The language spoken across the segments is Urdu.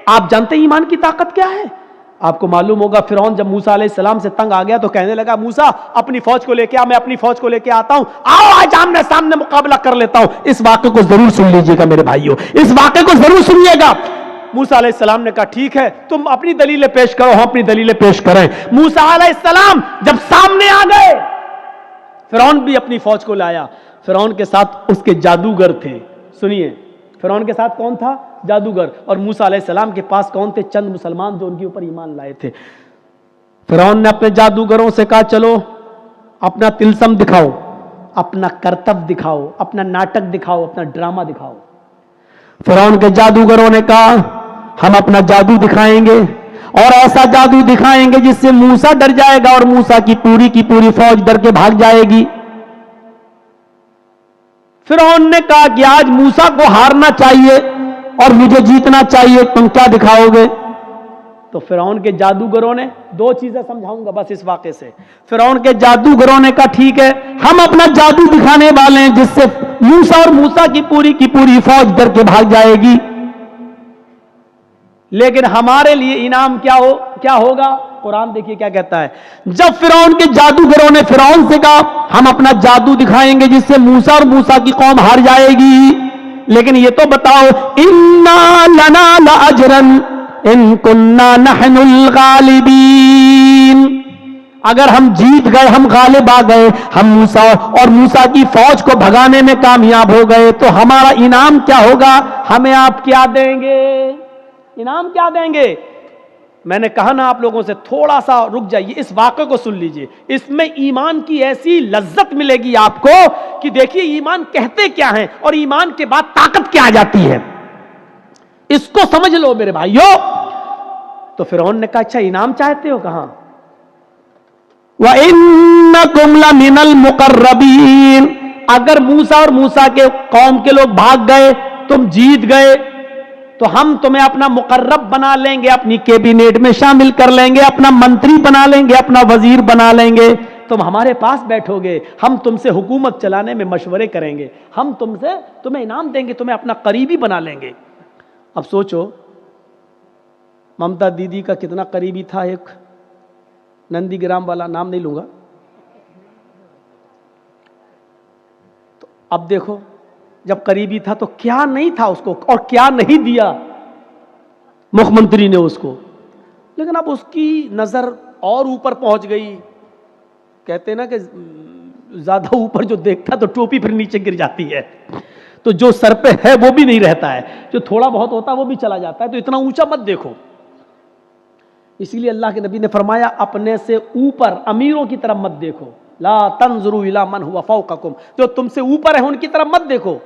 آپ جانتے ہیں ایمان کی طاقت کیا ہے؟ آپ کو معلوم ہوگا فرعون جب موسیٰ علیہ السلام سے تنگ آ گیا تو کہنے لگا موسیٰ اپنی فوج کو لے کے آ، میں اپنی فوج کو لے کے آتا ہوں، آؤ آج آمنے سامنے مقابلہ کر لیتا ہوں۔ اس واقعے کو ضرور سن لیجیے گا میرے بھائیوں، اس واقعے کو ضرور سنیے گا۔ موسیٰ علیہ السلام نے کہا ٹھیک ہے تم اپنی دلیلیں پیش کرو، ہم اپنی دلیلیں پیش کریں۔ موسیٰ علیہ السلام جب سامنے آ گئے، فرعون بھی اپنی فوج کو لایا، فرعون کے ساتھ اس کے جادوگر تھے۔ سنیے، فرعون کے ساتھ کون تھا؟ جادوگر۔ اور موسیٰ علیہ السلام کے پاس کون تھے؟ چند مسلمان جو ان کے اوپر ایمان لائے تھے۔ فرعون نے اپنے جادوگروں سے کہا چلو اپنا تلسم دکھاؤ، اپنا کرتب دکھاؤ، اپنا ناٹک دکھاؤ، اپنا ڈرامہ دکھاؤ۔ فرعون کے جادوگروں نے کہا ہم اپنا جادو دکھائیں گے اور ایسا جادو دکھائیں گے جس سے موسیٰ ڈر جائے گا اور موسیٰ کی پوری فوج ڈر کے بھاگ جائے گی۔ فرعون نے کہا کہ آج موسیٰ کو ہارنا چاہیے اور مجھے جیتنا چاہیے، تم کیا دکھاؤ گے؟ تو فرعون کے جادوگروں نے دو چیزیں سمجھاؤں گا بس اس واقعے سے۔ فرعون کے جادوگروں نے کہا ٹھیک ہے ہم اپنا جادو دکھانے والے ہیں جس سے موسیٰ اور موسیٰ کی پوری فوج ڈر کے بھاگ جائے گی، لیکن ہمارے لیے انعام کیا ہوگا؟ قرآن دیکھیے کیا کہتا ہے۔ جب فرعون کے جادوگروں نے فرعون سے کہا ہم اپنا جادو دکھائیں گے جس سے موسیٰ اور موسیٰ کی قوم ہار جائے گی، لیکن یہ تو بتاؤ انا لنا لاجرا ان کننا نحن الغالبین، اگر ہم جیت گئے، ہم غالب آ گئے، ہم موسیٰ اور موسیٰ کی فوج کو بھگانے میں کامیاب ہو گئے تو ہمارا انعام کیا ہوگا؟ ہمیں آپ کیا دیں گے؟ انعام کیا دیں گے؟ میں نے کہا نا آپ لوگوں سے تھوڑا سا رک جائیے، اس واقعے کو سن لیجئے، اس میں ایمان کی ایسی لذت ملے گی آپ کو کہ دیکھیے ایمان کہتے کیا ہیں اور ایمان کے بعد طاقت کیا آ جاتی ہے، اس کو سمجھ لو میرے بھائیوں۔ تو فرعون نے کہا اچھا انعام چاہتے ہو؟ کہاں؟ وَإِنَّكُمْ لَمِنَ الْمُقَرَّبِينَ، اگر موسیٰ اور موسیٰ کے قوم کے لوگ بھاگ گئے، تم جیت گئے تو ہم تمہیں اپنا مقرب بنا لیں گے، اپنی کیبینٹ میں شامل کر لیں گے، اپنا منتری بنا لیں گے، اپنا وزیر بنا لیں گے، تم ہمارے پاس بیٹھو گے، ہم تم سے حکومت چلانے میں مشورے کریں گے، ہم تمہیں انعام دیں گے، تمہیں اپنا قریبی بنا لیں گے۔ اب سوچو ممتا دیدی کا کتنا قریبی تھا ایک نندی گرام والا، نام نہیں لوں گا، تو اب دیکھو جب قریبی تھا تو کیا نہیں تھا اس کو اور کیا نہیں دیا مکھ منتری نے اس کو، لیکن اب اس کی نظر اور اوپر پہنچ گئی۔ کہتے ہیں نا کہ زیادہ اوپر جو دیکھتا تو ٹوپی پھر نیچے گر جاتی ہے، تو جو سر پہ ہے وہ بھی نہیں رہتا ہے، جو تھوڑا بہت ہوتا ہے وہ بھی چلا جاتا ہے، تو اتنا اونچا مت دیکھو۔ اسی لیے اللہ کے نبی نے فرمایا اپنے سے اوپر امیروں کی طرف مت دیکھو، لا تنظروا الی من هو فوقکم، جو تم سے اوپر ہے ان کی طرف مت دیکھو،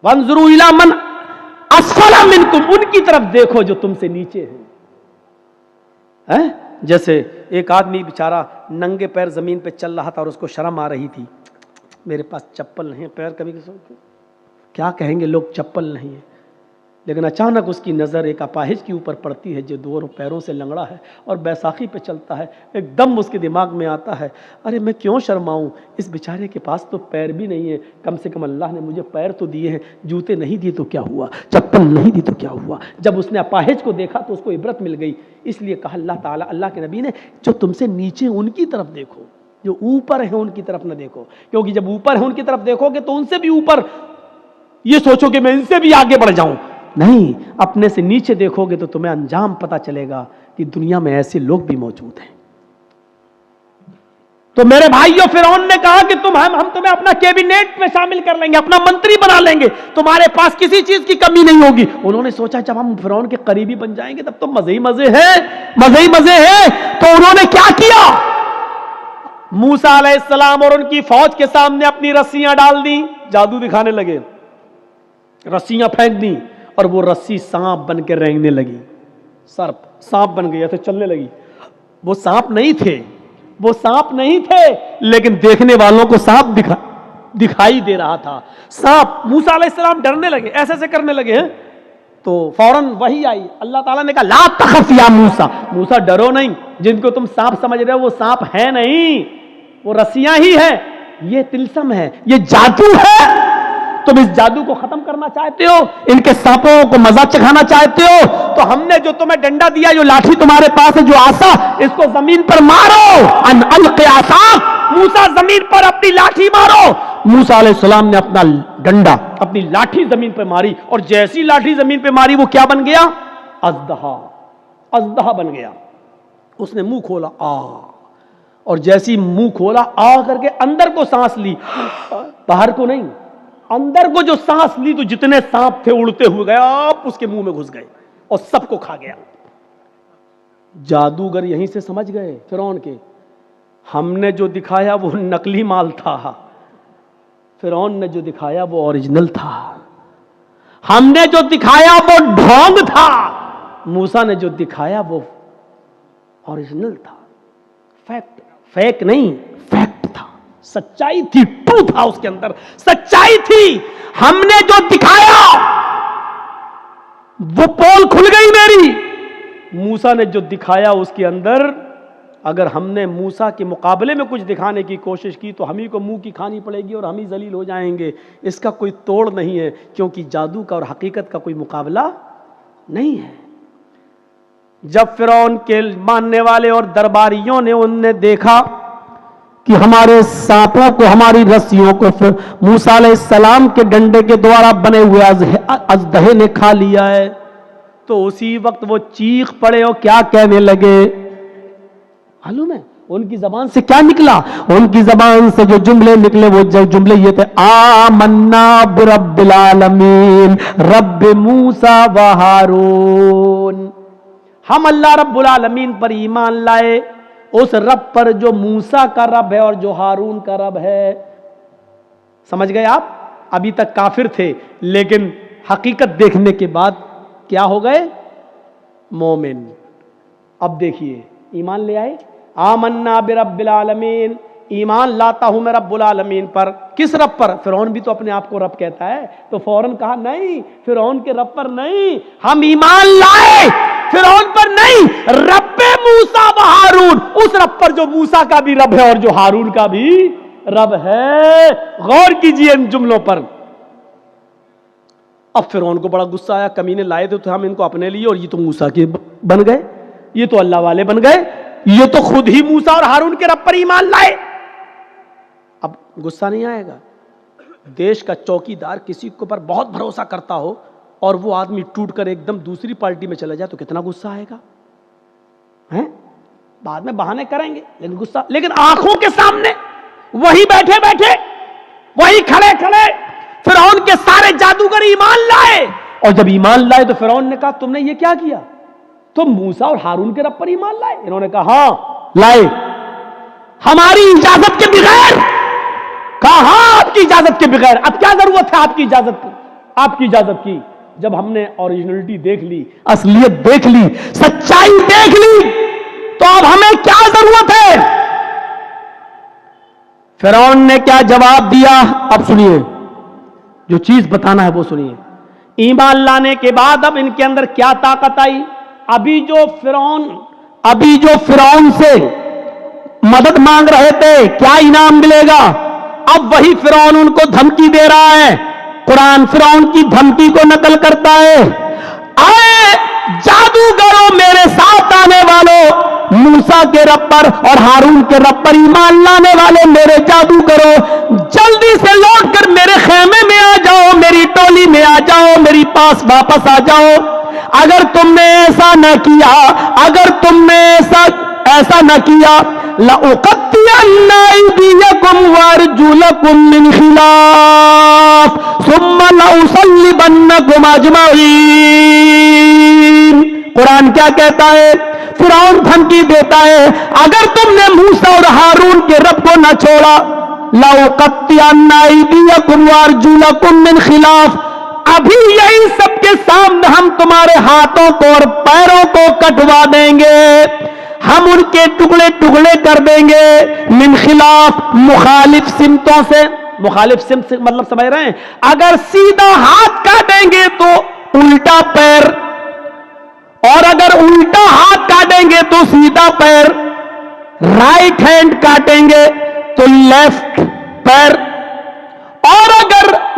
وانظروا الی من اسفل منکم، ان کی طرف دیکھو جو تم سے نیچے ہیں۔ جیسے ایک آدمی بیچارہ ننگے پیر زمین پہ چل رہا تھا اور اس کو شرم آ رہی تھی، میرے پاس چپل نہیں ہے، پیر کبھی کیا کہیں گے لوگ چپل نہیں ہے، لیکن اچانک اس کی نظر ایک اپاہج کے اوپر پڑتی ہے جو دو پیروں سے لنگڑا ہے اور بیساکھی پہ چلتا ہے، ایک دم اس کے دماغ میں آتا ہے ارے میں کیوں شرماؤں، اس بیچارے کے پاس تو پیر بھی نہیں ہے، کم سے کم اللہ نے مجھے پیر تو دیے ہیں، جوتے نہیں دیے تو کیا ہوا، چپل نہیں دی تو کیا ہوا۔ جب اس نے اپاہج کو دیکھا تو اس کو عبرت مل گئی، اس لیے کہا اللہ تعالیٰ، اللہ کے نبی نے جو تم سے نیچے ان کی طرف دیکھو، جو اوپر ہیں ان کی طرف نہ دیکھو، کیونکہ جب اوپر ہیں ان کی طرف دیکھو گے تو ان سے بھی اوپر یہ سوچو کہ میں ان سے بھی آگے بڑھ جاؤں، نہیں، اپنے سے نیچے دیکھو گے تو تمہیں انجام پتا چلے گا کہ دنیا میں ایسے لوگ بھی موجود ہیں۔ تو میرے بھائیوں فرعون نے کہا کہ ہم تمہیں اپنا کیبینٹ میں شامل کر لیں گے، اپنا منتری بنا لیں گے، تمہارے پاس کسی چیز کی کمی نہیں ہوگی۔ انہوں نے سوچا جب ہم فرعون کے قریبی بن جائیں گے تب تو مزے ہی مزے ہیں، مزے ہی مزے ہیں۔ تو انہوں نے کیا کیا؟ موسیٰ علیہ السلام اور ان کی فوج کے سامنے اپنی رسیاں ڈال دی، جادو دکھانے لگے، رسیاں پھینک دی اور وہ رسی سانپ بن کے رینگنے لگی، سانپ بن گئی، ایسے چلنے لگی۔ وہ سانپ نہیں تھے، وہ سانپ نہیں تھے، لیکن دیکھنے والوں کو سانپ دکھائی دے رہا تھا۔ سانپ، موسیٰ علیہ السلام ڈرنے لگے، ایسے ایسے کرنے لگے ہیں، تو فوراً وحی آئی، اللہ تعالیٰ نے کہا لا تخف یا موسیٰ، موسیٰ ڈرو نہیں، جن کو تم سانپ سمجھ رہے ہو وہ سانپ ہے نہیں، وہ رسیاں ہی ہیں، یہ تلسم ہے، یہ جادو ہے، تم اس جادو کو ختم کرنا چاہتے ہو, ان کے سانپوں کو مزہ چکھانا چاہتے ہو, تو ہم نے جو تمہیں ڈنڈا دیا, جو لاٹھی تمہارے پاس ہے, جو آسا, اس کو زمین پر مارو. ان الق عصاک, موسیٰ زمین پر اپنی لاٹھی مارو. موسیٰ علیہ السلام نے اپنا ڈنڈا, اپنی لاٹھی زمین پہ ماری, اور جیسی لاٹھی زمین پہ ماری وہ کیا بن گیا؟ اژدہا. اژدہا بن گیا. اس نے منہ کھولا, اور جیسی منہ کھولا, کر کے اندر کو سانس لی, باہر کو نہیں, اندر کو جو سانس لی تو جتنے سانپ تھے اڑتے ہوئے گئے, آپ اس کے منہ میں گھس گئے اور سب کو کھا گیا. جادوگر یہیں سے سمجھ گئے فرعون کے, ہم نے جو دکھایا وہ نقلی مال تھا, فرعون نے جو دکھایا وہ اوریجنل تھا. ہم نے جو دکھایا وہ ڈھونگ تھا, موسیٰ نے جو دکھایا وہ اوریجنل تھا. فیکٹ, فیک نہیں, فیکٹ تھا, سچائی تھی, ٹرو تھا اس کے اندر, سچائی تھی. ہم نے جو دکھایا وہ پول کھل گئی میری. موسیٰ نے جو دکھایا اس کے اندر, اگر ہم نے موسیٰ کے مقابلے میں کچھ دکھانے کی کوشش کی تو ہم ہی کو منہ کی کھانی پڑے گی اور ہم ہی ذلیل ہو جائیں گے. اس کا کوئی توڑ نہیں ہے, کیونکہ جادو کا اور حقیقت کا کوئی مقابلہ نہیں ہے. جب فرعون کے ماننے والے اور درباریوں نے ان نے دیکھا کہ ہمارے سانپوں کو, ہماری رسیوں کو موسیٰ علیہ السلام کے ڈنڈے کے دوارا بنے ہوئے اژدہے نے کھا لیا ہے, تو اسی وقت وہ چیخ پڑے اور کیا کہنے لگے معلوم ہے؟ ان کی زبان سے کیا نکلا؟ ان کی زبان سے جو جملے نکلے وہ جملے یہ تھے, آمنا برب العالمین رب موسیٰ و ہارون. ہم اللہ رب العالمین پر ایمان لائے, اس رب پر جو موسیٰ کا رب ہے اور جو ہارون کا رب ہے. سمجھ گئے آپ؟ ابھی تک کافر تھے لیکن حقیقت دیکھنے کے بعد کیا ہو گئے؟ مومن. اب دیکھیے ایمان لے آئے. آمنا برب العالمین, ایمان لاتا ہوں میں رب العالمین پر. کس رب پر؟ فرعون بھی تو اپنے آپ کو رب کہتا ہے, تو فوراً کہا نہیں, فرعون کے رب پر نہیں, ہم ایمان لائے فرعون پر نہیں, رب موسیٰ و ہارون, اس رب پر جو موسیٰ کا بھی رب ہے اور جو ہارون کا بھی رب ہے. غور کیجئے ان جملوں پر. اب فرعون کو بڑا غصہ آیا, کمینے لائے تھے تو ہم ان کو اپنے لیے, اور یہ تو موسیٰ کے بن گئے, یہ تو اللہ والے بن گئے, یہ تو خود ہی موسیٰ اور ہارون کے رب پر ایمان لائے. اب غصہ نہیں آئے گا؟ دیش کا چوکیدار کسی کے اوپر بہت بھروسہ کرتا ہو اور وہ آدمی ٹوٹ کر ایک دم دوسری پارٹی میں چلا جائے تو کتنا غصہ آئے گا؟ بعد میں بہانے کریں گے لیکن غصہ, لیکن آنکھوں کے سامنے وہی بیٹھے بیٹھے, وہی کھڑے کھڑے فرعون کے سارے جادوگر ایمان لائے. اور جب ایمان لائے تو فرعون نے کہا تم نے یہ کیا کیا؟ تم موسیٰ اور ہارون کے رب پر ایمان لائے؟ انہوں نے کہا ہاں لائے, ہماری اجازت کے بغیر. کہا ہاں آپ کی اجازت کے بغیر. اب کیا ضرورت ہے آپ کی اجازت کی؟ آپ کی اجازت کی. جب ہم نے اوریجنلٹی دیکھ لی, اصلیت دیکھ لی, سچائی دیکھ لی, تو اب ہمیں کیا ضرورت ہے؟ فرعون نے کیا جواب دیا؟ اب سنیے, جو چیز بتانا ہے وہ سنیے. ایمان لانے کے بعد اب ان کے اندر کیا طاقت آئی؟ ابھی جو فرعون سے مدد مانگ رہے تھے کیا انعام ملے گا, اب وہی فرعون ان کو دھمکی دے رہا ہے. قرآن فرعون کی دھمکی کو نقل کرتا ہے, آئے جادوگروں میرے ساتھ آنے والوں, موسیٰ کے رب پر اور ہارون کے رب پر ایمان لانے والے میرے جادوگروں, جلدی سے لوٹ کر میرے خیمے میں آ جاؤ, میری ٹولی میں آ جاؤ, میری پاس واپس آ جاؤ. اگر تم نے ایسا نہ کیا, اگر تم نے ایسا نہ کیا, لأقطعن أيديكم وأرجلكم من خلاف ثم لأصلبنكم أجمعين. قرآن کیا کہتا ہے؟ فرعون دھمکی دیتا ہے اگر تم نے موسیٰ اور ہارون کے رب کو نہ چھوڑا, لأقطعن أيديكم وأرجلكم من خلاف, ابھی یہی سب کے سامنے ہم تمہارے ہاتھوں کو اور پیروں کو کٹوا دیں گے, ہم ان کے ٹکڑے ٹکڑے کر دیں گے. من خلاف, مخالف سمتوں سے. مخالف سمت سے مطلب سمجھ رہے ہیں؟ اگر سیدھا ہاتھ کاٹیں گے تو الٹا پیر, اور اگر الٹا ہاتھ کاٹیں گے تو سیدھا پیر. رائٹ ہینڈ کاٹیں گے تو لیفٹ پیر, اور اگر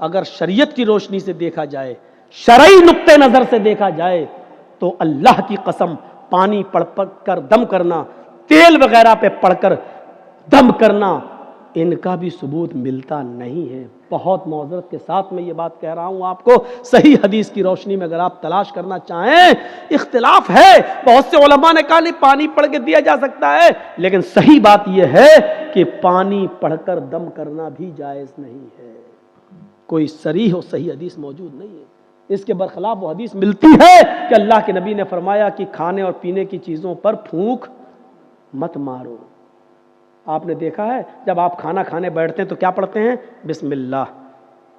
اگر شریعت کی روشنی سے دیکھا جائے، شرعی نقطۂ نظر سے دیکھا جائے تو اللہ کی قسم پانی پڑھ کر دم کرنا، تیل وغیرہ پہ پڑھ کر دم کرنا، ان کا بھی ثبوت ملتا نہیں ہے۔ بہت معذرت کے ساتھ میں یہ بات کہہ رہا ہوں آپ کو، صحیح حدیث کی روشنی میں اگر آپ تلاش کرنا چاہیں، اختلاف ہے، بہت سے علماء نے کہا نہیں پانی پڑھ کے دیا جا سکتا ہے، لیکن صحیح بات یہ ہے کہ پانی پڑھ کر دم کرنا بھی جائز نہیں ہے۔ کوئی صریح و صحیح حدیث موجود نہیں ہے۔ اس کے برخلاف وہ حدیث ملتی ہے کہ اللہ کے نبی نے فرمایا کہ کھانے اور پینے کی چیزوں پر پھونک مت مارو۔ آپ نے دیکھا ہے جب آپ کھانا کھانے بیٹھتے ہیں تو کیا پڑھتے ہیں؟ بسم اللہ،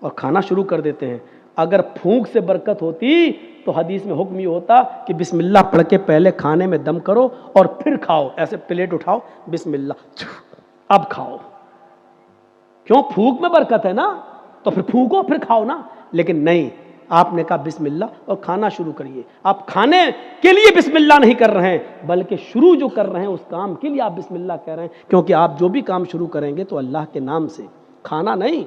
اور کھانا شروع کر دیتے ہیں۔ اگر پھونک سے برکت ہوتی تو حدیث میں حکم یہ ہوتا کہ بسم اللہ پڑھ کے پہلے کھانے میں دم کرو اور پھر کھاؤ، ایسے پلیٹ اٹھاؤ بسم اللہ اب کھاؤ۔ کیوں؟ پھونک میں برکت ہے نا، تو پھر پھونکو پھر کھاؤ نا، لیکن نہیں، آپ نے کہا بسم اللہ اور کھانا شروع کریے۔ آپ کھانے کے لیے بسم اللہ نہیں کر رہے ہیں، بلکہ شروع جو کر رہے ہیں اس کام کے لیے آپ بسم اللہ کہہ رہے ہیں، کیونکہ آپ جو بھی کام شروع کریں گے تو اللہ کے نام سے، کھانا نہیں،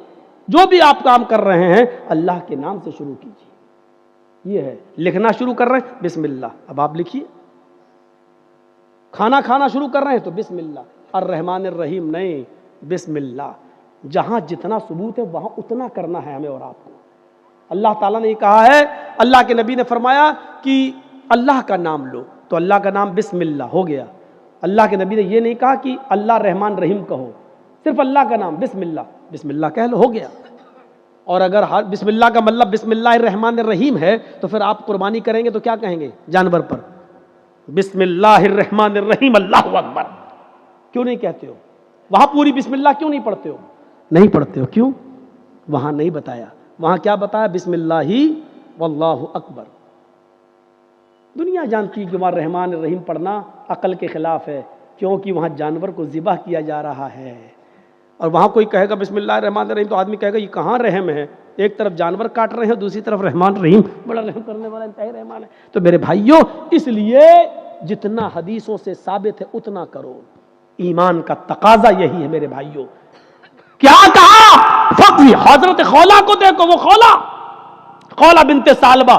جو بھی آپ کام کر رہے ہیں اللہ کے نام سے شروع کیجیے۔ یہ ہے، لکھنا شروع کر رہے ہیں بسم اللہ، اب آپ لکھیے۔ کھانا کھانا شروع کر رہے ہیں تو بسم اللہ الرحمن الرحیم نہیں، بسم اللہ۔ جہاں جتنا ثبوت ہے وہاں اتنا کرنا ہے ہمیں اور آپ کو۔ اللہ تعالیٰ نے یہ کہا ہے، اللہ کے نبی نے فرمایا کہ اللہ کا نام لو، تو اللہ کا نام بسم اللہ ہو گیا۔ اللہ کے نبی نے یہ نہیں کہا کہ اللہ رحمان رحیم کہو، صرف اللہ کا نام بسم اللہ، بسم اللہ کہہ لو، ہو گیا۔ اور اگر بسم اللہ کا مطلب بسم اللہ الرحمن الرحیم ہے تو پھر آپ قربانی کریں گے تو کیا کہیں گے جانور پر؟ بسم اللہ الرحمن الرحیم اللہ اکبر کیوں نہیں کہتے ہو؟ وہاں پوری بسم اللہ کیوں نہیں پڑھتے ہو؟ نہیں پڑھتے ہو، کیوں؟ وہاں نہیں بتایا، وہاں کیا بتایا؟ بسم اللہ واللہ اکبر۔ دنیا جانتی ہے کہ وہاں رحمان الرحیم پڑھنا عقل کے خلاف ہے، کیونکہ وہاں جانور کو ذبح کیا جا رہا ہے، اور وہاں کوئی کہے گا بسم اللہ الرحمن الرحیم تو آدمی کہے گا یہ کہاں رحم ہے؟ ایک طرف جانور کاٹ رہے ہیں، دوسری طرف رحمان رحیم، بڑا رحم کرنے والا انتہائی رحمان ہے۔ تو میرے بھائیوں، اس لیے جتنا حدیثوں سے ثابت ہے اتنا کرو، ایمان کا تقاضا یہی ہے میرے بھائیوں۔ کیا کہا؟ فقی حضرت خولا کو دیکھو، وہ خولا بنت ثعلبہ،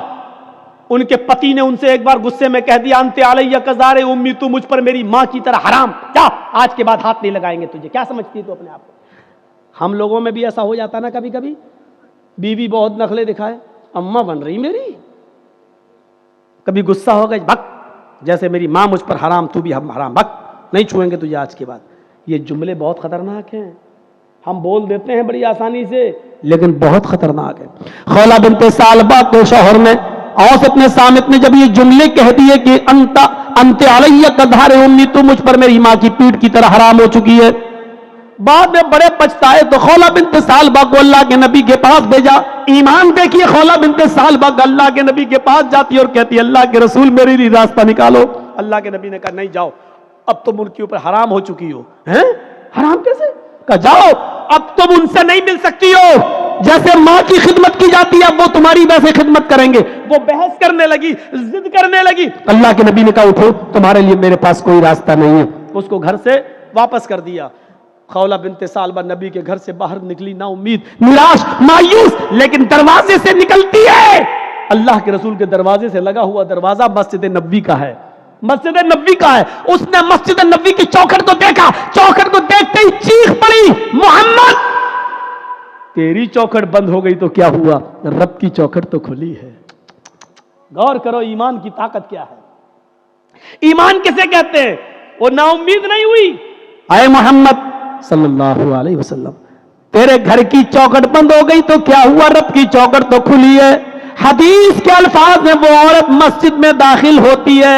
ان کے پتی نے ان سے ایک بار غصے میں کہہ دیا انت علیہ کزار امی، تو مجھ پر میری ماں کی طرح حرام، کیا آج کے بعد ہاتھ نہیں لگائیں گے تجھے۔ کیا سمجھتی ہے تو اپنے آپ کو؟ ہم لوگوں میں بھی ایسا ہو جاتا نا کبھی کبھی، بیوی بہت نخلے دکھائے، اماں بن رہی میری، کبھی غصہ ہو گئے بک، جیسے میری ماں مجھ پر حرام تو بھی ہم حرام، بک نہیں چھوئیں گے تجھے آج کے بعد۔ یہ جملے بہت خطرناک ہیں، ہم بول دیتے ہیں بڑی آسانی سے، لیکن بہت خطرناک ہے۔ خولا بنت ثعلبہ کو شوہر نے اوس ابن صامت نے جب یہ جملے کہہ دیے کہ انت علیہ کظہر امی، تو مجھ پر میری ماں کی پیٹھ کی طرح حرام ہو چکی ہے، بعد میں بڑے پچھتائے تو خولا بنت ثعلبہ کو اللہ کے نبی کے پاس بھیجا۔ ایمان دیکھیے، خولا بنت ثعلبہ اللہ کے نبی کے پاس جاتی اور کہتی اللہ کے رسول میرے لیے راستہ نکالو۔ اللہ کے نبی نے کہا نہیں جاؤ، اب تم ان کے اوپر حرام ہو چکی ہو۔ ہیں؟ حرام کیسے؟ کہا جاؤ، اب تم ان سے نہیں مل سکتی ہو، جیسے ماں کی خدمت کی جاتی ہے وہ تمہاری ویسے خدمت کریں گے۔ وہ بحث کرنے لگی، ضد کرنے لگی۔ اللہ کے نبی نے کہا اٹھو، تمہارے لیے میرے پاس کوئی راستہ نہیں ہے، اس کو گھر سے واپس کر دیا۔ خولا بنت ثعلبہ نبی کے گھر سے باہر نکلی، نا امید، نراش، مایوس، لیکن دروازے سے نکلتی ہے، اللہ کے رسول کے دروازے سے لگا ہوا دروازہ مسجد نبوی کا ہے، مسجد نبوی کا ہے۔ اس نے مسجد نبوی کی چوکھٹ کو دیکھا، چوکھٹ کو دیکھتے ہی چیخ پڑی محمد، تیری چوکھٹ بند ہو گئی تو کیا ہوا، رب کی چوکھٹ تو کھلی ہے۔ غور کرو ایمان کی طاقت کیا ہے۔ ایمان کسے کہتے ہیں؟ وہ نا امید نہیں ہوئی، اے محمد صلی اللہ علیہ وسلم تیرے گھر کی چوکھٹ بند ہو گئی تو کیا ہوا، رب کی چوکھٹ تو کھلی ہے۔ حدیث کے الفاظ میں وہ عورت مسجد میں داخل ہوتی ہے،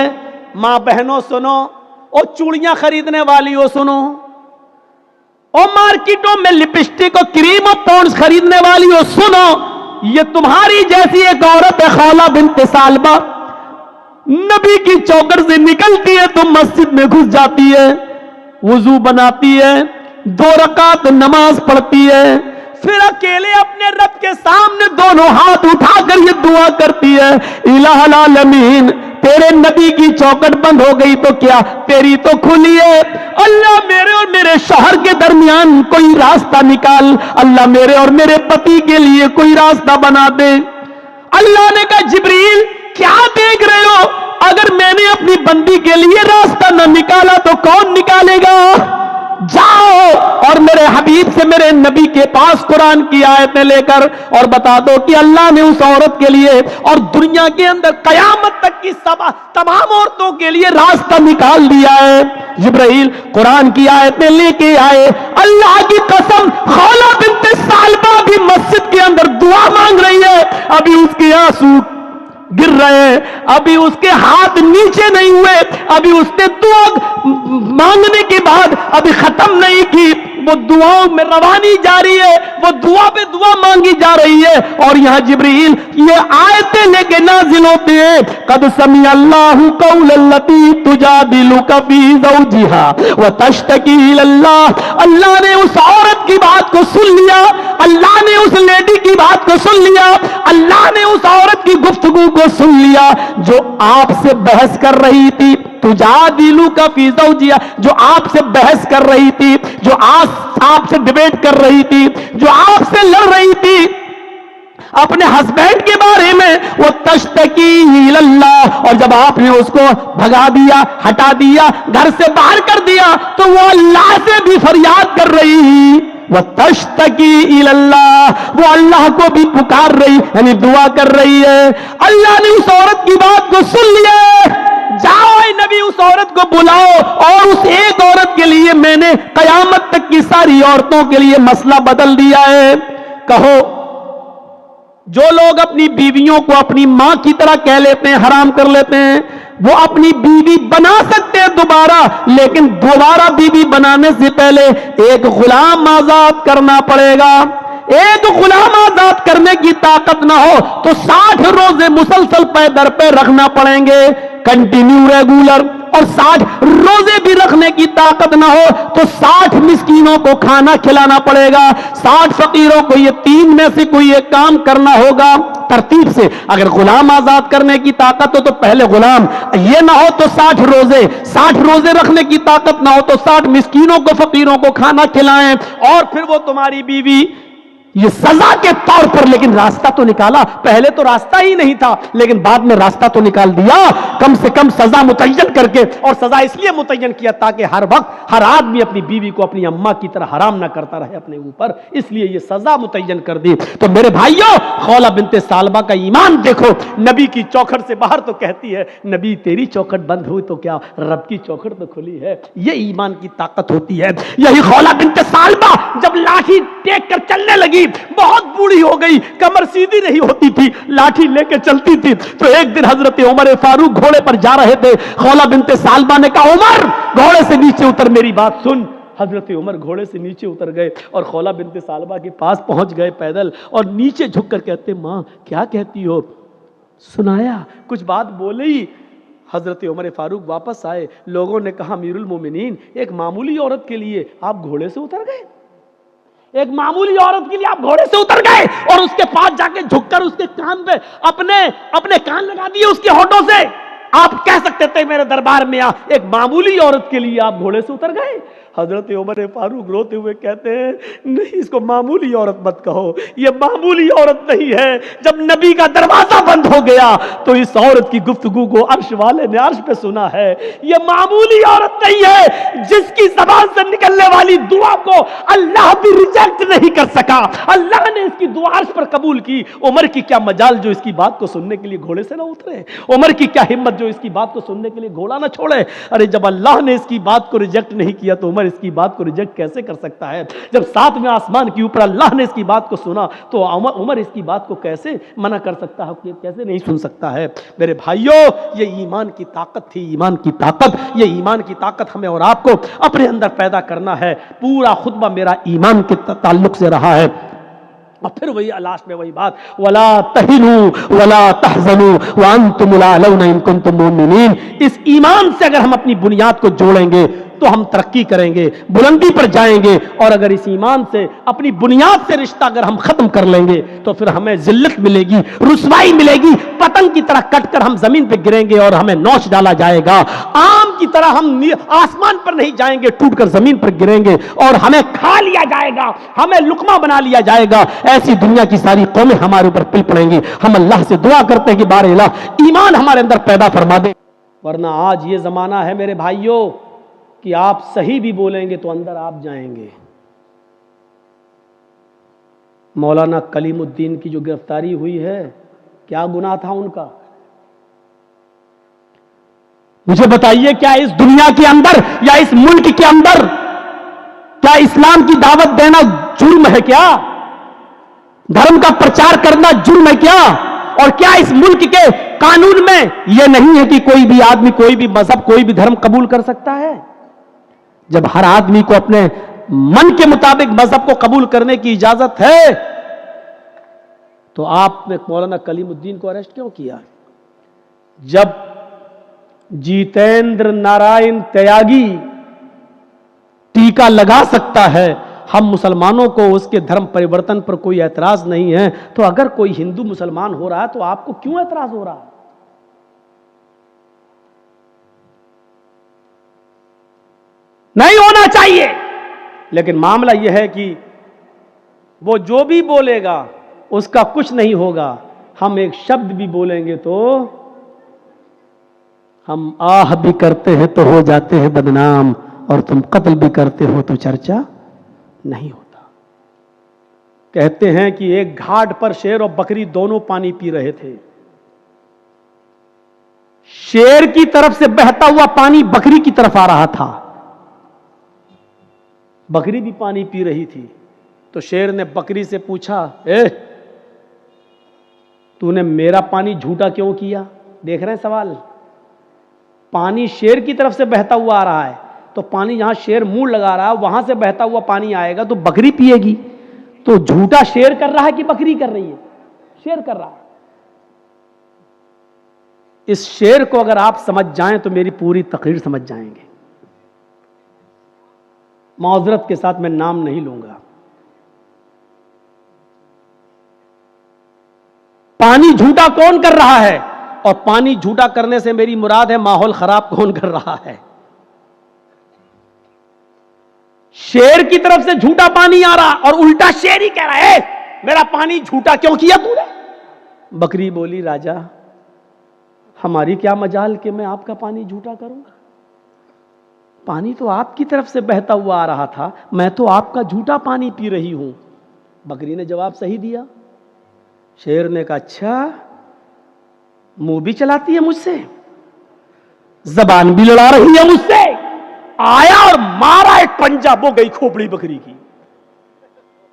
ماں بہنوں سنو، او چوڑیاں خریدنے والیوں سنو، او مارکیٹوں میں لپسٹک اور کریم اور پونڈز خریدنے والیوں سنو، یہ تمہاری جیسی ایک عورت ہے خولا بنت ثعلبہ، نبی کی چوکھٹ سے نکلتی ہے تو مسجد میں گھس جاتی ہے، وضو بناتی ہے، 2 رکعت نماز پڑھتی ہے، پھر اکیلے اپنے رب کے سامنے دونوں ہاتھ اٹھا کر یہ دعا کرتی ہے الہ العالمین تیرے نبی کی چوکھٹ بند ہو گئی تو کیا تیری تو کھلی ہے۔ اللہ میرے اور میرے شوہر کے درمیان کوئی راستہ نکال، اللہ میرے اور میرے پتی کے لیے کوئی راستہ بنا دے۔ اللہ نے کہا جبریل کیا دیکھ رہے ہو؟ اگر میں نے اپنی بندی کے لیے راستہ نہ نکالا تو کون نکالے گا؟ جاؤ اور میرے حبیب سے، میرے نبی کے پاس قرآن کی آیتیں لے کر اور بتا دو کہ اللہ نے اس عورت کے لیے اور دنیا کے اندر قیامت تک کی تمام عورتوں کے لیے راستہ نکال دیا ہے۔ جبرائیل قرآن کی آیتیں لے کے آئے۔ اللہ کی قسم خولہ بنت ثعلبہ بھی مسجد کے اندر دعا مانگ رہی ہے، ابھی اس کے آنسو گر رہے ہیں، ابھی اس کے ہاتھ نیچے نہیں ہوئے، ابھی اس نے دعا مانگنے کے بعد ابھی ختم نہیں کی، وہ دعاؤں میں روانی جاری ہے، وہ دعا پہ دعا مانگی جا رہی ہے۔ اور یہاں جبریل یہ آیتیں لے کے نازل ہوتے ہیں، قد سمع اللہ قول التی تجادلک فی زوجہا وتشتکی الی اللہ۔ اللہ نے اس عورت کی بات کو سن لیا، اللہ نے اس لیڈی کی بات کو سن لیا، اللہ نے اس عورت کی گفتگو کو سن لیا جو آپ سے بحث کر رہی تھی، تجادلک فی زوجہا، جو آپ سے بحث کر رہی تھی، جو آپ سے ڈیبیٹ کر رہی تھی، جو آپ سے لڑ رہی تھی اپنے ہسبینڈ کے بارے میں، وہ تشتکی الی اللہ، اور جب آپ نے اس کو بھگا دیا، ہٹا دیا، گھر سے باہر کر دیا تو وہ اللہ سے بھی فریاد کر رہی، وہ تشتکی الی اللہ، وہ اللہ کو بھی پکار رہی، یعنی دعا کر رہی ہے۔ اللہ نے اس عورت کی بات کو سن لیا، جاؤ اے نبی اس عورت کو بلاؤ، اور اس ایک عورت کے لیے میں نے قیامت تک کی ساری عورتوں کے لیے مسئلہ بدل دیا ہے۔ کہو جو لوگ اپنی بیویوں کو اپنی ماں کی طرح کہہ لیتے ہیں، حرام کر لیتے ہیں، وہ اپنی بیوی بنا سکتے ہیں دوبارہ، لیکن دوبارہ بیوی بنانے سے پہلے ایک غلام آزاد کرنا پڑے گا۔ ایک غلام آزاد کرنے کی طاقت نہ ہو تو 60 روزے مسلسل پے در پہ رکھنا پڑیں گے، کنٹینیو ریگولر، اور 60 روزے بھی رکھنے کی طاقت نہ ہو تو 60 مسکینوں کو کھانا کھلانا پڑے گا، 60 فقیروں کو یہ 3 میں سے کوئی ایک کام کرنا ہوگا ترتیب سے۔ اگر غلام آزاد کرنے کی طاقت ہو تو پہلے غلام، یہ نہ ہو تو 60 روزے، 60 روزے رکھنے کی طاقت نہ ہو تو 60 مسکینوں کو، فقیروں کو کھانا کھلائیں، اور پھر وہ تمہاری بیوی، یہ سزا کے طور پر۔ لیکن راستہ تو نکالا، پہلے تو راستہ ہی نہیں تھا لیکن بعد میں راستہ تو نکال دیا، کم سے کم سزا متعین کر کے، اور سزا اس لیے متعین کیا تاکہ ہر وقت ہر آدمی اپنی بیوی کو اپنی اماں کی طرح حرام نہ کرتا رہے اپنے اوپر، اس لیے یہ سزا متعین کر دی۔ تو میرے بھائیوں، خولہ بنت ثعلبہ کا ایمان دیکھو، نبی کی چوکھٹ سے باہر تو کہتی ہے نبی تیری چوکھٹ بند ہوئی تو کیا رب کی چوکھٹ تو کھلی ہے۔ یہ ایمان کی طاقت ہوتی ہے۔ یہی خولہ بنت ثعلبہ جب لاٹھی ٹیک کر چلنے لگی، بہت بوڑھی ہو گئی، کمر سیدھی نہیں ہوتی تھی، لاٹھی لے کے چلتی تھی، تو ایک دن حضرت عمر فاروق گھوڑے پر جا رہے تھے، خولہ بنت ثعلبہ نے کہا عمر گھوڑے سے نیچے اتر، میری بات سن۔ حضرت عمر گھوڑے سے نیچے اتر گئے اور خولہ بنت ثعلبہ کے پاس پہنچ گئے پیدل، اور نیچے جھک کر کہتے ماں کیا کہتی ہو؟ سنایا، کچھ بات بولی۔ حضرت عمر فاروق واپس آئے، لوگوں نے کہا امیر المومنین ایک معمولی عورت کے لیے آپ گھوڑے سے اتر گئے، ایک معمولی عورت کے لیے آپ گھوڑے سے اتر گئے اور اس کے پاس جا کے جھک کر اس کے کان پہ اپنے کان لگا دیے اس کے ہونٹوں سے۔ آپ کہہ سکتے تھے میرے دربار میں آ، ایک معمولی عورت کے لیے آپ گھوڑے سے اتر گئے۔ حضرت عمر فاروق روتے ہوئے کہتے ہیں نہیں، اس کو معمولی عورت مت کہو، یہ معمولی عورت نہیں ہے۔ جب نبی کا دروازہ بند ہو گیا تو اس عورت کی گفتگو کو عرش والے نے عرش پہ سنا ہے۔ یہ معمولی عورت نہیں ہے، جس کی زبان سے نکلنے والی دعا کو اللہ بھی ریجیکٹ نہیں کر سکا، اللہ نے اس کی دعا عرش پر قبول کی۔ عمر کی کیا مجال جو اس کی بات کو سننے کے لیے گھوڑے سے نہ اترے، عمر کی کیا ہمت جو اس کی بات کو سننے کے لیے گھوڑا نہ چھوڑے۔ ارے جب اللہ نے اس کی بات کو ریجیکٹ نہیں کیا تو عمر اس کی بات کو ریجیکٹ کیسے کر سکتا ہے؟ جب 7ویں آسمان کے اوپر اللہ نے اس کی بات کو سنا تو عمر اس کی بات کو کیسے منع کر سکتا ہے، کیسے نہیں سن سکتا ہے؟ میرے بھائیوں، یہ ایمان کی طاقت تھی، ایمان کی طاقت، یہ ایمان کی طاقت ہمیں اور آپ کو اپنے اندر پیدا کرنا ہے۔ پورا خطبہ میرا ایمان کے تعلق سے رہا ہے، اور پھر وہی لاسٹ میں وہی بات وَلَا تَهِنُوا وَلَا تَحْزَنُوا وَأَنْتُمُ الْأَعْلَوْنَ إِن كُنتُم مُؤْمِنِينَ۔ اس ایمان سے اگر ہم اپنی بنیاد کو جوڑیں گے تو ہم ترقی کریں گے, بلندی پر جائیں گے. اور اگر اس ایمان سے, اپنی بنیاد سے رشتہ اگر ہم ختم کر لیں گے تو پھر ہمیں ذلت ملے گی, رسوائی ملے گی, پتنگ کی طرح کٹ کر ہم زمین پہ گریں گے اور ہمیں نوچ ڈالا جائے گا. آم کی طرح ہم آسمان پر نہیں جائیں گے, ٹوٹ کر زمین پر گریں گے اور ہمیں کھا لیا جائے گا, ہمیں لقمہ بنا لیا جائے گا. ایسی دنیا کی ساری قومیں ہمارے اوپر پل پڑیں گی. ہم اللہ سے دعا کرتے ہیں کہ بار الہ ایمان ہمارے اندر پیدا فرما دے. ورنہ آج یہ زمانہ ہے میرے بھائیوں کہ آپ صحیح بھی بولیں گے تو اندر آپ جائیں گے. مولانا کلیم الدین کی جو گرفتاری ہوئی ہے, کیا گناہ تھا ان کا؟ مجھے بتائیے, کیا اس دنیا کے اندر یا اس ملک کے اندر کیا اسلام کی دعوت دینا جرم ہے کیا؟ دھرم کا پرچار کرنا جرم ہے کیا؟ اور کیا اس ملک کے قانون میں یہ نہیں ہے کہ کوئی بھی آدمی کوئی بھی مذہب کوئی بھی دھرم قبول کر سکتا ہے؟ جب ہر آدمی کو اپنے من کے مطابق مذہب کو قبول کرنے کی اجازت ہے تو آپ نے مولانا کلیم الدین کو اریسٹ کیوں کیا؟ جب جیتیندر نارائن تیاگی ٹیکا لگا سکتا ہے, ہم مسلمانوں کو اس کے دھرم پریورتن پر کوئی اعتراض نہیں ہے, تو اگر کوئی ہندو مسلمان ہو رہا ہے تو آپ کو کیوں اعتراض ہو رہا ہے؟ نہیں ہونا چاہیے. لیکن معاملہ یہ ہے کہ وہ جو بھی بولے گا اس کا کچھ نہیں ہوگا. ہم ایک شبد بھی بولیں گے تو ہم آہ بھی کرتے ہیں تو ہو جاتے ہیں بدنام, اور تم قتل بھی کرتے ہو تو چرچا نہیں ہوتا. کہتے ہیں کہ ایک گھاٹ پر شیر اور بکری دونوں پانی پی رہے تھے. شیر کی طرف سے بہتا ہوا پانی بکری کی طرف آ رہا تھا, بکری بھی پانی پی رہی تھی. تو شیر نے بکری سے پوچھا, تو نے میرا پانی جھوٹا کیوں کیا؟ دیکھ رہے ہیں سوال. پانی شیر کی طرف سے بہتا ہوا آ رہا ہے, تو پانی جہاں شیر منہ لگا رہا ہے وہاں سے بہتا ہوا پانی آئے گا تو بکری پیے گی. تو جھوٹا شیر کر رہا ہے کہ بکری کر رہی ہے؟ شیر کر رہا ہے. اس شیر کو اگر آپ سمجھ جائیں تو میری پوری تقریر سمجھ جائیں گے. معذرت کے ساتھ میں نام نہیں لوں گا. پانی جھوٹا کون کر رہا ہے؟ اور پانی جھوٹا کرنے سے میری مراد ہے ماحول خراب کون کر رہا ہے؟ شیر کی طرف سے جھوٹا پانی آ رہا اور الٹا شیر ہی کہہ رہا ہے میرا پانی جھوٹا کیوں کیا تو نے؟ بکری بولی, راجا ہماری کیا مجال کہ میں آپ کا پانی جھوٹا کروں؟ پانی تو آپ کی طرف سے بہتا ہوا آ رہا تھا, میں تو آپ کا جھوٹا پانی پی رہی ہوں. بکری نے جواب صحیح دیا. شیر نے کہا, اچھا منہ بھی چلاتی ہے مجھ سے, زبان بھی لڑا رہی ہے مجھ سے. آیا اور مارا ایک پنجا, وہ گئی کھوپڑی بکری کی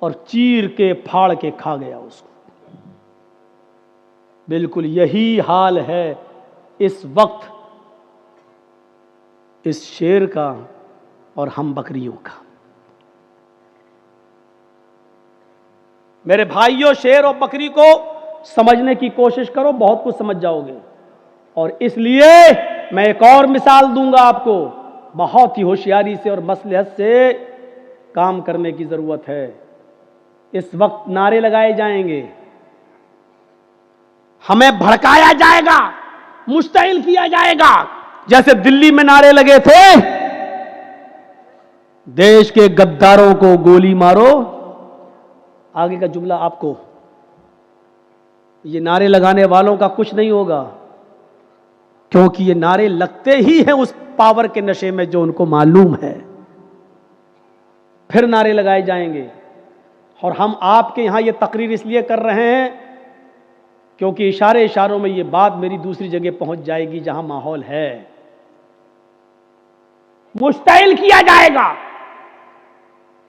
اور چیر کے پھاڑ کے کھا گیا اس کو. بالکل یہی حال ہے اس وقت اس شیر کا اور ہم بکریوں کا. میرے بھائیوں, شیر اور بکری کو سمجھنے کی کوشش کرو, بہت کچھ سمجھ جاؤ گے. اور اس لیے میں ایک اور مثال دوں گا آپ کو. بہت ہی ہوشیاری سے اور مصلحت سے کام کرنے کی ضرورت ہے. اس وقت نعرے لگائے جائیں گے, ہمیں بھڑکایا جائے گا, مشتعل کیا جائے گا. جیسے دلی میں نعرے لگے تھے, دیش کے غداروں کو گولی مارو. آگے کا جملہ آپ کو, یہ نعرے لگانے والوں کا کچھ نہیں ہوگا, کیونکہ یہ نعرے لگتے ہی ہیں اس پاور کے نشے میں جو ان کو معلوم ہے. پھر نعرے لگائے جائیں گے. اور ہم آپ کے یہاں یہ تقریر اس لیے کر رہے ہیں کیونکہ اشاروں میں یہ بات میری دوسری جگہ پہنچ جائے گی جہاں ماحول ہے. مشتعل کیا جائے گا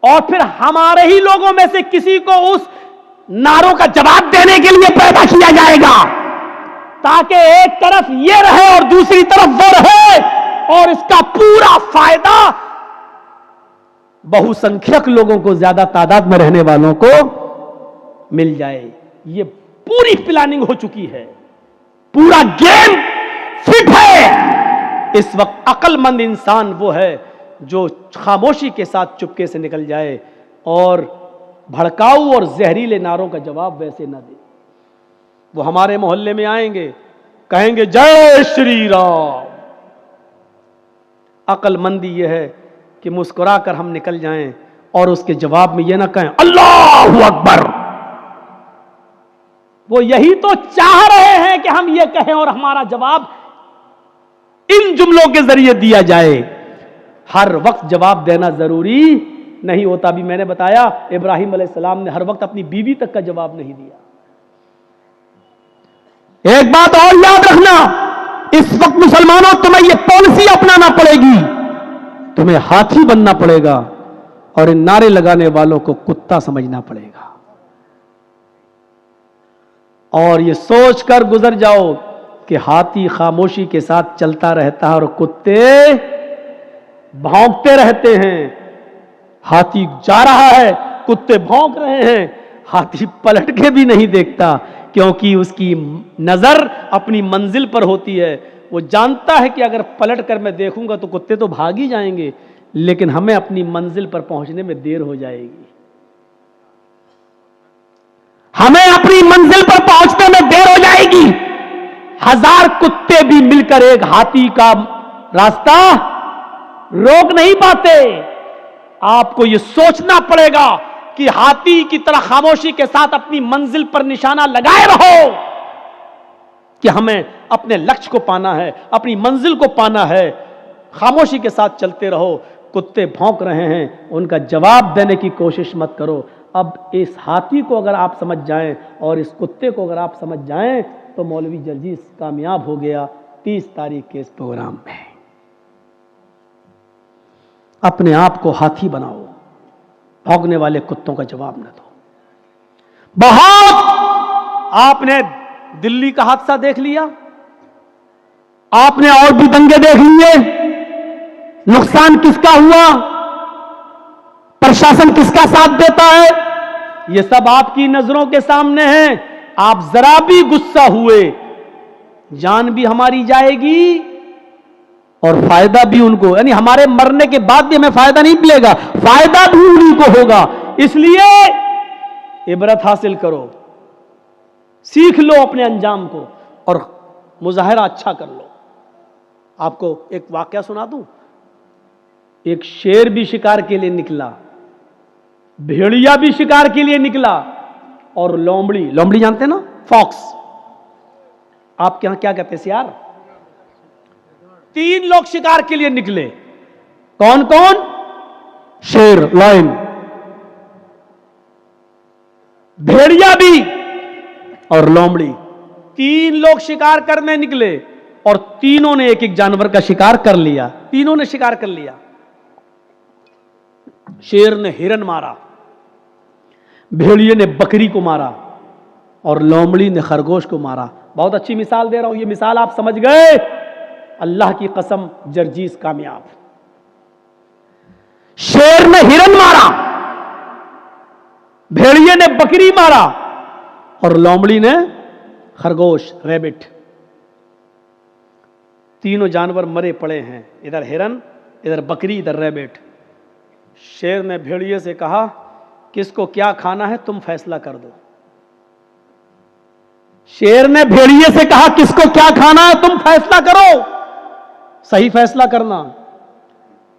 اور پھر ہمارے ہی لوگوں میں سے کسی کو اس نعروں کا جواب دینے کے لیے پیدا کیا جائے گا, تاکہ ایک طرف یہ رہے اور دوسری طرف وہ رہے, اور اس کا پورا فائدہ بہو سنکھیک لوگوں کو, زیادہ تعداد میں رہنے والوں کو مل جائے. یہ پوری پلاننگ ہو چکی ہے, پورا گیم فٹ ہے. اس وقت عقل مند انسان وہ ہے جو خاموشی کے ساتھ چپکے سے نکل جائے اور بھڑکاؤ اور زہریلے نعروں کا جواب ویسے نہ دے. وہ ہمارے محلے میں آئیں گے, کہیں گے جے شری رام. عقل مندی یہ ہے کہ مسکرا کر ہم نکل جائیں اور اس کے جواب میں یہ نہ کہیں اللہ اکبر. وہ یہی تو چاہ رہے ہیں کہ ہم یہ کہیں اور ہمارا جواب ان جملوں کے ذریعے دیا جائے. ہر وقت جواب دینا ضروری نہیں ہوتا. بھی میں نے بتایا ابراہیم علیہ السلام نے ہر وقت اپنی بیوی تک کا جواب نہیں دیا. ایک بات اور یاد رکھنا, اس وقت مسلمانوں تمہیں یہ پالیسی اپنانا پڑے گی, تمہیں ہاتھی بننا پڑے گا اور ان نعرے لگانے والوں کو کتا سمجھنا پڑے گا. اور یہ سوچ کر گزر جاؤ کہ ہاتھی خاموشی کے ساتھ چلتا رہتا ہے اور کتے بھونکتے رہتے ہیں. ہاتھی جا رہا ہے, کتے بھونک رہے ہیں, ہاتھی پلٹ کے بھی نہیں دیکھتا کیونکہ اس کی نظر اپنی منزل پر ہوتی ہے. وہ جانتا ہے کہ اگر پلٹ کر میں دیکھوں گا تو کتے تو بھاگ ہی جائیں گے, لیکن ہمیں اپنی منزل پر پہنچنے میں دیر ہو جائے گی. ہمیں اپنی منزل پر پہنچنے میں دیر ہو جائے گی. 1000 کتے بھی مل کر ایک ہاتھی کا راستہ روک نہیں پاتے. آپ کو یہ سوچنا پڑے گا کہ ہاتھی کی طرح خاموشی کے ساتھ اپنی منزل پر نشانہ لگائے رہو کہ ہمیں اپنے لکش کو پانا ہے, اپنی منزل کو پانا ہے. خاموشی کے ساتھ چلتے رہو. کتے بھونک رہے ہیں, ان کا جواب دینے کی کوشش مت کرو. اب اس ہاتھی کو اگر آپ سمجھ جائیں اور اس کتے کو اگر آپ سمجھ جائیں تو مولوی جرجیس کامیاب ہو گیا 30 تاریخ کے اس پروگرام میں. اپنے آپ کو ہاتھی بناؤ, بھونکنے والے کتوں کا جواب نہ دو. بہت آپ نے دلی کا حادثہ دیکھ لیا, آپ نے اور بھی دنگے دیکھ لیے. نقصان کس کا ہوا, پرشاسن کس کا ساتھ دیتا ہے, یہ سب آپ کی نظروں کے سامنے ہیں. آپ ذرا بھی غصہ ہوئے, جان بھی ہماری جائے گی اور فائدہ بھی ان کو, یعنی ہمارے مرنے کے بعد بھی ہمیں فائدہ نہیں ملے گا, فائدہ بھی انہیں کو ہوگا. اس لیے عبرت حاصل کرو, سیکھ لو اپنے انجام کو اور مظاہرہ اچھا کر لو. آپ کو ایک واقعہ سنا دوں. ایک شیر بھی شکار کے لیے نکلا, بھیڑیا بھی شکار کے لیے نکلا, اور لومڑی جانتے ہیں نا, فاکس, آپ کے یہاں کیا کہتے ہیں سیار, 3 لوگ شکار کے لیے نکلے. کون کون؟ شیر, لائن, بھیڑیا بھی اور لومڑی. 3 لوگ شکار کرنے نکلے اور تینوں نے ایک ایک جانور کا شکار کر لیا. تینوں نے شکار کر لیا. شیر نے ہرن مارا, بھیڑیے نے بکری کو مارا اور لومڑی نے خرگوش کو مارا. بہت اچھی مثال دے رہا ہوں, یہ مثال آپ سمجھ گئے, اللہ کی قسم جرجیس کامیاب. شیر نے ہرن مارا, بھیڑیے نے بکری مارا اور لومڑی نے خرگوش, ریبٹ. تینوں جانور مرے پڑے ہیں, ادھر ہرن, ادھر بکری, ادھر ریبٹ. شیر نے بھیڑیے سے کہا کس کو کیا کھانا ہے تم فیصلہ کر دو. شیر نے بھیڑیے سے کہا کس کو کیا کھانا ہے تم فیصلہ کرو, صحیح فیصلہ کرنا.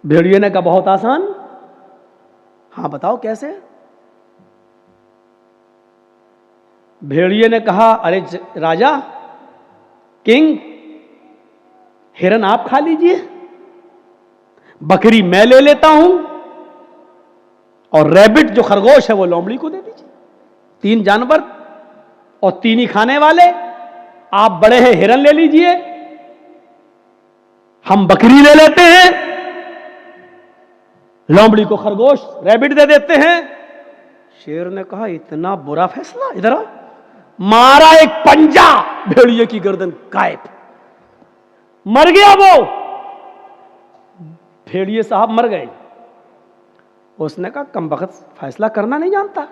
بھیڑیے نے کہا بہت آسان. ہاں بتاؤ کیسے. بھیڑیے نے کہا ارے راجا, کنگ, ہرن آپ کھا لیجئے, بکری میں لے لیتا ہوں, اور ریبٹ جو خرگوش ہے وہ لومڑی کو دے دیجئے. 3 جانور اور 3 ہی کھانے والے. آپ بڑے ہیں, ہرن لے لیجئے, ہم بکری لے لیتے ہیں, لومڑی کو خرگوش, ریبٹ دے دیتے ہیں. شیر نے کہا اتنا برا فیصلہ, ادھر آؤ. مارا ایک پنجا, بھیڑیے کی گردن غائب, مر گیا وہ. بھیڑیے صاحب مر گئے. اس نے کہا کمبخت فیصلہ کرنا نہیں جانتا,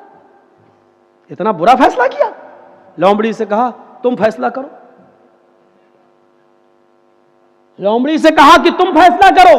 اتنا برا فیصلہ کیا. لومڑی سے کہا تم فیصلہ کرو. لومڑی سے کہا کہ تم فیصلہ کرو.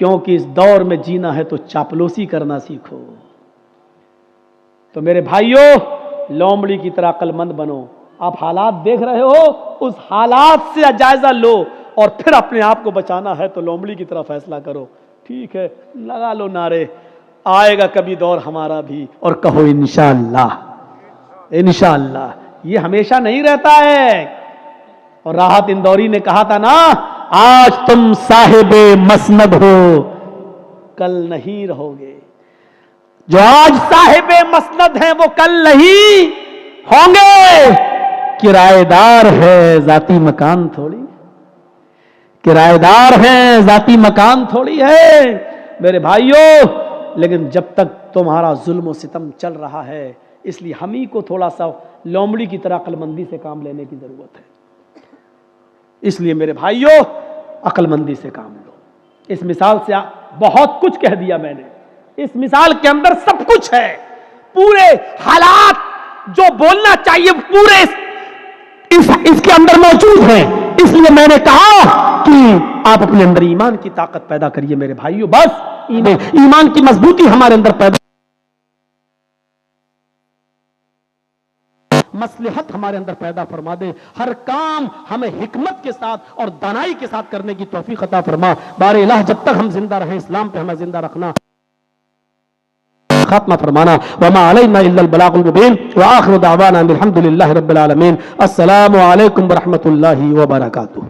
کیونکہ اس دور میں جینا ہے تو چاپلوسی کرنا سیکھو. تو میرے بھائیوں لومڑی کی طرح عقل مند بنو. آپ حالات دیکھ رہے ہو, اس حالات سے جائزہ لو اور پھر اپنے آپ کو بچانا ہے تو لومڑی کی طرح فیصلہ کرو. ٹھیک ہے, لگا لو نعرے, آئے گا کبھی دور ہمارا بھی, اور کہو انشاءاللہ. انشاءاللہ یہ ہمیشہ نہیں رہتا ہے. اور راحت اندوری نے کہا تھا نا, آج تم صاحب مسند ہو کل نہیں رہو گے. جو آج صاحب مسند ہیں وہ کل نہیں ہوں گے. کرایہ دار ہے ذاتی مکان تھوڑی, کرایہ دار ہیں ذاتی مکان تھوڑی ہے میرے بھائیوں. لیکن جب تک تمہارا ظلم و ستم چل رہا ہے, اس لیے ہم ہی کو تھوڑا سا لومڑی کی طرح عقل مندی سے کام لینے کی ضرورت ہے. اس لیے میرے بھائیوں عقل مندی سے کام لو. اس مثال سے بہت کچھ کہہ دیا میں نے. اس مثال کے اندر سب کچھ ہے, پورے حالات جو بولنا چاہیے پورے اس کے اندر موجود ہیں. اس لیے میں نے کہا کہ آپ اپنے اندر ایمان کی طاقت پیدا کریے میرے بھائیوں. بس ایمان کی مضبوطی ہمارے اندر پیدا, مصلحت ہمارے اندر پیدا فرما دے. ہر کام ہمیں حکمت کے ساتھ اور دانائی کے ساتھ کرنے کی توفیق عطا فرما. بار الہ جب تک ہم زندہ رہیں اسلام پہ ہمیں زندہ رکھنا, خاتمہ فرمانا. وما علینا الا البلاغ المبین وآخر دعوانا الحمد للہ رب العالمین. السلام علیکم ورحمۃ اللہ وبرکاتہ.